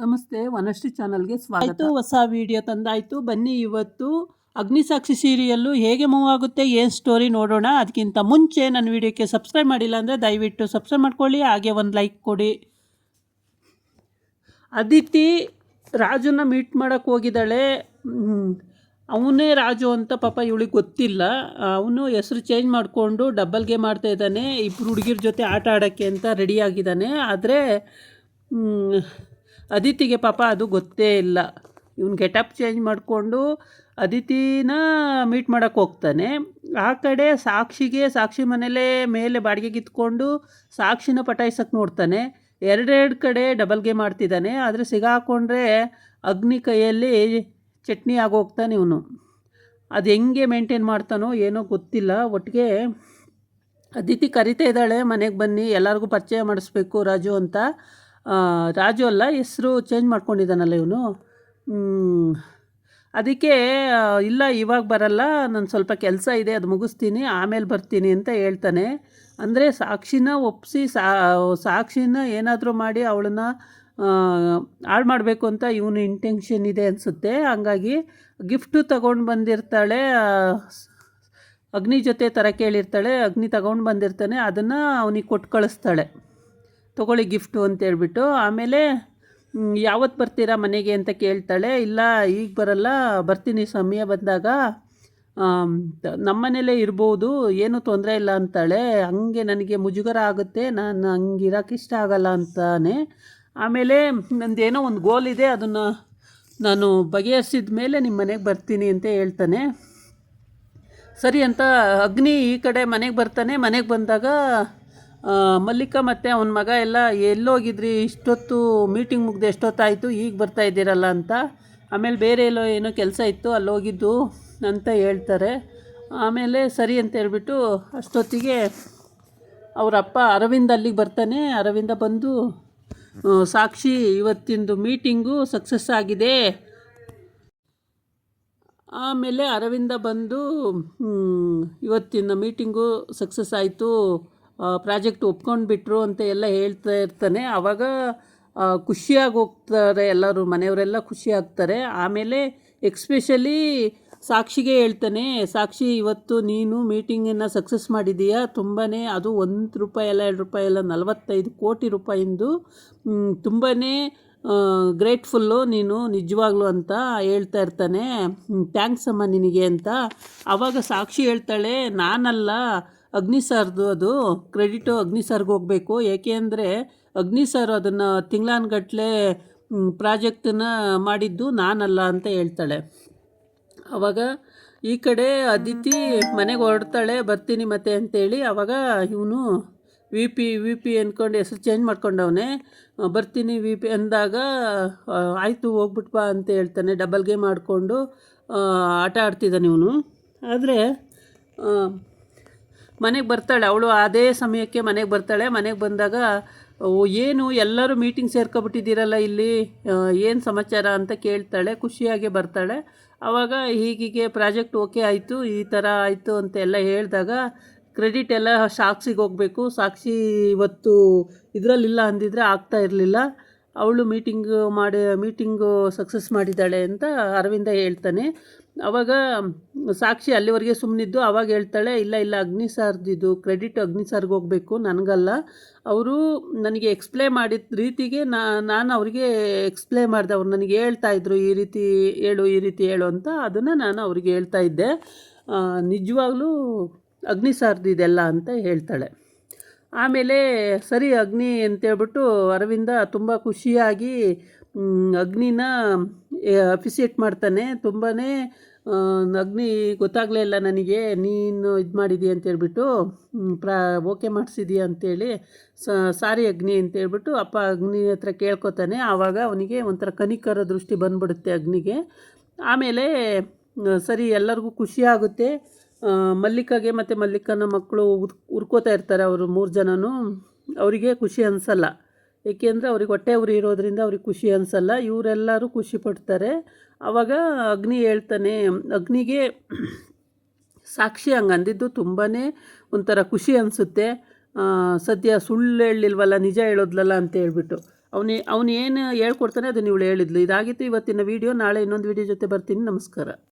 ನಮಸ್ತೆ, ವನಶ್ರೀ ಚಾನಲ್ಗೆ ಸ್ವಾಗತ. ಹೊಸ ವಿಡಿಯೋ ತಂದಾಯಿತು. ಬನ್ನಿ ಇವತ್ತು ಅಗ್ನಿಸಾಕ್ಷಿ ಸೀರಿಯಲ್ಲು ಹೇಗೆ ಮೂವ್ ಆಗುತ್ತೆ, ಏನು ಸ್ಟೋರಿ ನೋಡೋಣ. ಅದಕ್ಕಿಂತ ಮುಂಚೆ ನನ್ನ ವಿಡಿಯೋಕ್ಕೆ ಸಬ್ಸ್ಕ್ರೈಬ್ ಮಾಡಿಲ್ಲ ಅಂದರೆ ದಯವಿಟ್ಟು ಸಬ್ಸ್ಕ್ರೈಬ್ ಮಾಡ್ಕೊಳ್ಳಿ, ಹಾಗೆ ಒಂದು ಲೈಕ್ ಕೊಡಿ. ಅದಿತಿ ರಾಜುನ ಮೀಟ್ ಮಾಡೋಕ್ಕೆ ಹೋಗಿದ್ದಾಳೆ. ಅವನೇ ರಾಜು ಅಂತ ಪಾಪ ಇವಳಿಗೆ ಗೊತ್ತಿಲ್ಲ. ಅವನು ಹೆಸರು ಚೇಂಜ್ ಮಾಡಿಕೊಂಡು ಡಬಲ್ ಗೇಮ್ ಆಡ್ತಾ ಇದ್ದಾನೆ. ಇಬ್ಬರು ಹುಡುಗಿರ ಜೊತೆ ಆಟ ಆಡೋಕ್ಕೆ ಅಂತ ರೆಡಿಯಾಗಿದ್ದಾನೆ. ಆದರೆ ಅದಿತಿಗೆ ಪಾಪ ಅದು ಗೊತ್ತೇ ಇಲ್ಲ. ಇವನು ಗೆಟಪ್ ಚೇಂಜ್ ಮಾಡಿಕೊಂಡು ಅದಿತಿನ ಮೀಟ್ ಮಾಡೋಕ್ಕೆ ಹೋಗ್ತಾನೆ. ಆ ಕಡೆ ಸಾಕ್ಷಿ ಮನೇಲೇ ಮೇಲೆ ಬಾಡಿಗೆಗೆ ಇತ್ಕೊಂಡು ಸಾಕ್ಷಿನ ಪಟಾಯಿಸೋಕ್ಕೆ ನೋಡ್ತಾನೆ. ಎರಡೆರಡು ಕಡೆ ಡಬಲ್ ಗೇಮ್ ಆಡ್ತಿದ್ದಾನೆ. ಆದರೆ ಸಿಗಾಕೊಂಡ್ರೆ ಅಗ್ನಿ ಕೈಯಲ್ಲಿ ಚಟ್ನಿ ಆಗೋಗ್ತಾನೆ ಇವನು. ಅದು ಹೆಂಗೆ ಮೇಂಟೈನ್ ಮಾಡ್ತಾನೋ ಏನೋ ಗೊತ್ತಿಲ್ಲ. ಒಟ್ಟಿಗೆ ಅದಿತಿ ಕರಿತಾ ಇದ್ದಾಳೆ, ಮನೆಗೆ ಬನ್ನಿ, ಎಲ್ಲರಿಗೂ ಪರಿಚಯ ಮಾಡಿಸ್ಬೇಕು ರಾಜು ಅಂತ. ರಾಜು ಅಲ್ಲ, ಹೆಸರು ಚೇಂಜ್ ಮಾಡ್ಕೊಂಡಿದ್ದಾನಲ್ಲ ಇವನು. ಅದಕ್ಕೆ ಇಲ್ಲ ಇವಾಗ ಬರಲ್ಲ, ನಾನು ಸ್ವಲ್ಪ ಕೆಲಸ ಇದೆ, ಅದು ಮುಗಿಸ್ತೀನಿ, ಆಮೇಲೆ ಬರ್ತೀನಿ ಅಂತ ಹೇಳ್ತಾನೆ. ಅಂದರೆ ಸಾಕ್ಷಿನ ಒಪ್ಪಿಸಿ ಸಾಕ್ಷಿನ ಏನಾದರೂ ಮಾಡಿ ಅವಳನ್ನ ಹಾಳು ಮಾಡಬೇಕು ಅಂತ ಇವನು ಇಂಟೆನ್ಷನ್ ಇದೆ ಅನಿಸುತ್ತೆ. ಹಂಗಾಗಿ ಗಿಫ್ಟು ತಗೊಂಡು ಬಂದಿರ್ತಾಳೆ, ಅಗ್ನಿ ಜೊತೆ ಥರ ಕೇಳಿರ್ತಾಳೆ. ಅಗ್ನಿ ತಗೊಂಡು ಬಂದಿರ್ತಾನೆ, ಅದನ್ನು ಅವನಿಗೆ ಕೊಟ್ಟು ಕಳಿಸ್ತಾಳೆ, ತೊಗೊಳ್ಳಿ ಗಿಫ್ಟು ಅಂತೇಳ್ಬಿಟ್ಟು. ಆಮೇಲೆ ಯಾವತ್ತು ಬರ್ತೀರಾ ಮನೆಗೆ ಅಂತ ಕೇಳ್ತಾಳೆ. ಇಲ್ಲ ಈಗ ಬರಲ್ಲ, ಬರ್ತೀನಿ ಸಮಯ ಬಂದಾಗ, ನಮ್ಮನೇಲೇ ಇರ್ಬೋದು, ಏನೂ ತೊಂದರೆ ಇಲ್ಲ ಅಂತಾಳೆ. ಹಂಗೆ ನನಗೆ ಮುಜುಗರ ಆಗುತ್ತೆ, ನಾನು ಹಂಗೆ ಇರೋಕ್ಕೆ ಇಷ್ಟ ಆಗಲ್ಲ ಅಂತಾನೆ. ಆಮೇಲೆ ನಂದೇನೋ ಒಂದು ಗೋಲ್ ಇದೆ, ಅದನ್ನು ನಾನು ಬಗೆಹರಿಸಿದ ಮೇಲೆ ನಿಮ್ಮ ಮನೆಗೆ ಬರ್ತೀನಿ ಅಂತ ಹೇಳ್ತಾನೆ. ಸರಿ ಅಂತ ಅಗ್ನಿ ಈ ಕಡೆ ಮನೆಗೆ ಬರ್ತಾನೆ. ಮನೆಗೆ ಬಂದಾಗ ಮಲ್ಲಿಕಾ ಮತ್ತು ಅವನ ಮಗ ಎಲ್ಲ ಎಲ್ಲೋಗಿದ್ರಿ, ಇಷ್ಟೊತ್ತು ಮೀಟಿಂಗ್ ಮುಗ್ದು ಎಷ್ಟೊತ್ತಾಯಿತು, ಈಗ ಬರ್ತಾ ಇದ್ದೀರಲ್ಲ ಅಂತ. ಆಮೇಲೆ ಬೇರೆ ಎಲ್ಲೋ ಏನೋ ಕೆಲಸ ಇತ್ತು, ಅಲ್ಲೋಗಿದ್ದು ಅಂತ ಹೇಳ್ತಾರೆ. ಆಮೇಲೆ ಸರಿ ಅಂತ ಹೇಳ್ಬಿಟ್ಟು ಅಷ್ಟೊತ್ತಿಗೆ ಅವರ ಅಪ್ಪ ಅರವಿಂದ್ ಅಲ್ಲಿಗೆ ಬರ್ತಾನೆ. ಅರವಿಂದ ಬಂದು, ಸಾಕ್ಷಿ ಇವತ್ತಿಂದು ಮೀಟಿಂಗು ಸಕ್ಸಸ್ ಆಗಿದೆ. ಆಮೇಲೆ ಅರವಿಂದ ಬಂದು ಇವತ್ತಿನ ಮೀಟಿಂಗು ಸಕ್ಸಸ್ ಆಯಿತು, ಪ್ರಾಜೆಕ್ಟ್ ಒಪ್ಕೊಂಡ್ಬಿಟ್ರು ಅಂತ ಎಲ್ಲ ಹೇಳ್ತಾ ಇರ್ತಾನೆ. ಆವಾಗ ಖುಷಿಯಾಗಿ ಹೋಗ್ತಾರೆ ಎಲ್ಲರೂ, ಮನೆಯವರೆಲ್ಲ ಖುಷಿಯಾಗ್ತಾರೆ. ಆಮೇಲೆ ಎಕ್ಸ್ಪೆಷಲಿ ಸಾಕ್ಷಿಗೆ ಹೇಳ್ತಾನೆ, ಸಾಕ್ಷಿ ಇವತ್ತು ನೀನು ಮೀಟಿಂಗನ್ನು ಸಕ್ಸಸ್ ಮಾಡಿದೀಯಾ, ತುಂಬಾ, ಅದು ₹1 ಅಲ್ಲ, ₹2 ಅಲ್ಲ, 45 ಕೋಟಿ ರೂಪಾಯಿಂದು, ತುಂಬಾ ಗ್ರೇಟ್ಫುಲ್ಲು ನೀನು ನಿಜವಾಗ್ಲೂ ಅಂತ ಹೇಳ್ತಾ ಇರ್ತಾನೆ. ಥ್ಯಾಂಕ್ಸ್ ಅಮ್ಮ ನಿನಗೆ ಅಂತ. ಆವಾಗ ಸಾಕ್ಷಿ ಹೇಳ್ತಾಳೆ, ನಾನಲ್ಲ ಅಗ್ನಿ ಸರ್ದು, ಅದು ಕ್ರೆಡಿಟು ಅಗ್ನಿ ಸರ್ಗೆ ಹೋಗಬೇಕು, ಏಕೆ ಅಂದರೆ ಅಗ್ನಿ ಸರ್ ಅದನ್ನು ತಿಂಗಳಾನುಗಟ್ಟಲೆ ಪ್ರಾಜೆಕ್ಟನ್ನ ಮಾಡಿದ್ದು ನಾನಲ್ಲ ಅಂತ ಹೇಳ್ತಾಳೆ. ಆವಾಗ ಈ ಕಡೆ ಅದಿತಿ ಮನೆಗೆ ಹೊರಡ್ತಾಳೆ, ಬರ್ತೀನಿ ಮತ್ತೆ ಅಂತೇಳಿ. ಆವಾಗ ಇವನು ವಿ ಪಿ ಅಂದ್ಕೊಂಡು ಹೆಸರು ಚೇಂಜ್ ಮಾಡ್ಕೊಂಡವನೇ. ಬರ್ತೀನಿ ವಿ ಪಿ ಅಂದಾಗ, ಆಯಿತು ಹೋಗ್ಬಿಟ್ಟು ಬಾ ಅಂತ ಹೇಳ್ತಾನೆ. ಡಬಲ್ ಗೇಮ್ ಮಾಡಿಕೊಂಡು ಆಟ ಆಡ್ತಿದ್ದಾನೆ ಇವನು. ಆದರೆ ಮನೆಗೆ ಬರ್ತಾಳೆ ಅವಳು, ಅದೇ ಸಮಯಕ್ಕೆ ಮನೆಗೆ ಬರ್ತಾಳೆ. ಮನೆಗೆ ಬಂದಾಗ, ಏನು ಎಲ್ಲರೂ ಮೀಟಿಂಗ್ ಸೇರ್ಕೊಬಿಟ್ಟಿದ್ದೀರಲ್ಲ ಇಲ್ಲಿ, ಏನು ಸಮಾಚಾರ ಅಂತ ಕೇಳ್ತಾಳೆ. ಖುಷಿಯಾಗಿ ಬರ್ತಾಳೆ. ಆವಾಗ ಹೀಗೆ ಪ್ರಾಜೆಕ್ಟ್ ಓಕೆ ಆಯಿತು, ಈ ಥರ ಆಯಿತು ಅಂತ ಎಲ್ಲ ಹೇಳಿದಾಗ ಕ್ರೆಡಿಟ್ ಎಲ್ಲ ಸಾಕ್ಷಿಗೆ ಹೋಗಬೇಕು. ಸಾಕ್ಷಿ ಇವತ್ತು ಇದರಲ್ಲಿಲ್ಲ ಅಂದಿದ್ರೆ ಆಗ್ತಾ ಇರಲಿಲ್ಲ, ಅವಳು ಮೀಟಿಂಗು ಸಕ್ಸಸ್ ಮಾಡಿದ್ದಾಳೆ ಅಂತ ಅರವಿಂದ ಹೇಳ್ತಾನೆ. ಆವಾಗ ಸಾಕ್ಷಿ ಅಲ್ಲಿವರೆಗೆ ಸುಮ್ಮನಿದ್ದು. ಆವಾಗ ಹೇಳ್ತಾಳೆ, ಇಲ್ಲ ಅಗ್ನಿ ಸರ್ದಿದ್ದು ಕ್ರೆಡಿಟ್ ಅಗ್ನಿ ಸರ್ಗೆ ಹೋಗಬೇಕು, ನನಗಲ್ಲ. ಅವರು ನನಗೆ ಎಕ್ಸ್ಪ್ಲೇನ್ ಮಾಡಿದ ರೀತಿಗೆ ನಾನು ಅವರಿಗೆ ಎಕ್ಸ್ಪ್ಲೇನ್ ಮಾಡಿದೆ. ಅವ್ರು ನನಗೆ ಹೇಳ್ತಾಯಿದ್ರು, ಈ ರೀತಿ ಹೇಳು ಅಂತ. ಅದನ್ನು ನಾನು ಅವ್ರಿಗೆ ಹೇಳ್ತಾ ಇದ್ದೆ, ನಿಜವಾಗ್ಲೂ ಅಗ್ನಿ ಸರ್ದಿದೆಲ್ಲ ಅಂತ ಹೇಳ್ತಾಳೆ. ಆಮೇಲೆ ಸರಿ ಅಗ್ನಿ ಅಂತೇಳ್ಬಿಟ್ಟು ಅರವಿಂದ ತುಂಬ ಖುಷಿಯಾಗಿ ಅಗ್ನಿನ ಅಪ್ರಿಸಿಯೇಟ್ ಮಾಡ್ತಾನೆ. ತುಂಬಾ ಅಗ್ನಿ ಗೊತ್ತಾಗಲೇ ಇಲ್ಲ ನನಗೆ, ನೀನು ಇದು ಮಾಡಿದೀಯ ಅಂತೇಳ್ಬಿಟ್ಟು, ಓಕೆ ಮಾಡಿಸಿದೀಯ ಅಂತೇಳಿ, ಸಾರಿ ಅಗ್ನಿ ಅಂತೇಳ್ಬಿಟ್ಟು ಅಪ್ಪ ಅಗ್ನಿ ಹತ್ರ ಕೇಳ್ಕೊತಾನೆ. ಆವಾಗ ಅವನಿಗೆ ಒಂಥರ ಕನಿಕರ ದೃಷ್ಟಿ ಬಂದ್ಬಿಡುತ್ತೆ ಅಗ್ನಿಗೆ. ಆಮೇಲೆ ಸರಿ ಎಲ್ಲರಿಗೂ ಖುಷಿಯಾಗುತ್ತೆ. ಮಲ್ಲಿಕಾಗೆ ಮತ್ತು ಮಲ್ಲಿಕನ ಮಕ್ಕಳು ಉರ್ಕೋತಾ ಇರ್ತಾರೆ, ಅವರು 3 ಜನನೂ. ಅವರಿಗೆ ಖುಷಿ ಅನಿಸಲ್ಲ, ಏಕೆಂದರೆ ಅವ್ರಿಗೆ ಹೊಟ್ಟೆ ಉರಿ ಇರೋದ್ರಿಂದ ಅವ್ರಿಗೆ ಖುಷಿ ಅನಿಸಲ್ಲ. ಇವರೆಲ್ಲರೂ ಖುಷಿ ಪಡ್ತಾರೆ. ಆವಾಗ ಅಗ್ನಿ ಹೇಳ್ತಾನೆ, ಅಗ್ನಿಗೆ ಸಾಕ್ಷಿ ಹಂಗೆ ಅಂದಿದ್ದು ತುಂಬಾ ಒಂಥರ ಖುಷಿ ಅನಿಸುತ್ತೆ. ಸದ್ಯ ಸುಳ್ಳು ಹೇಳಿಲ್ವಲ್ಲ, ನಿಜ ಹೇಳೋದ್ಲಲ್ಲ ಅಂತ ಹೇಳ್ಬಿಟ್ಟು. ಅವನು ಏನು ಹೇಳ್ಕೊಡ್ತಾನೆ ಅದನ್ನು ಇವಳು ಹೇಳಿದ್ಲು. ಇದಾಗಿತ್ತು ಇವತ್ತಿನ ವೀಡಿಯೋ. ನಾಳೆ ಇನ್ನೊಂದು ವೀಡಿಯೋ ಜೊತೆ ಬರ್ತೀನಿ. ನಮಸ್ಕಾರ.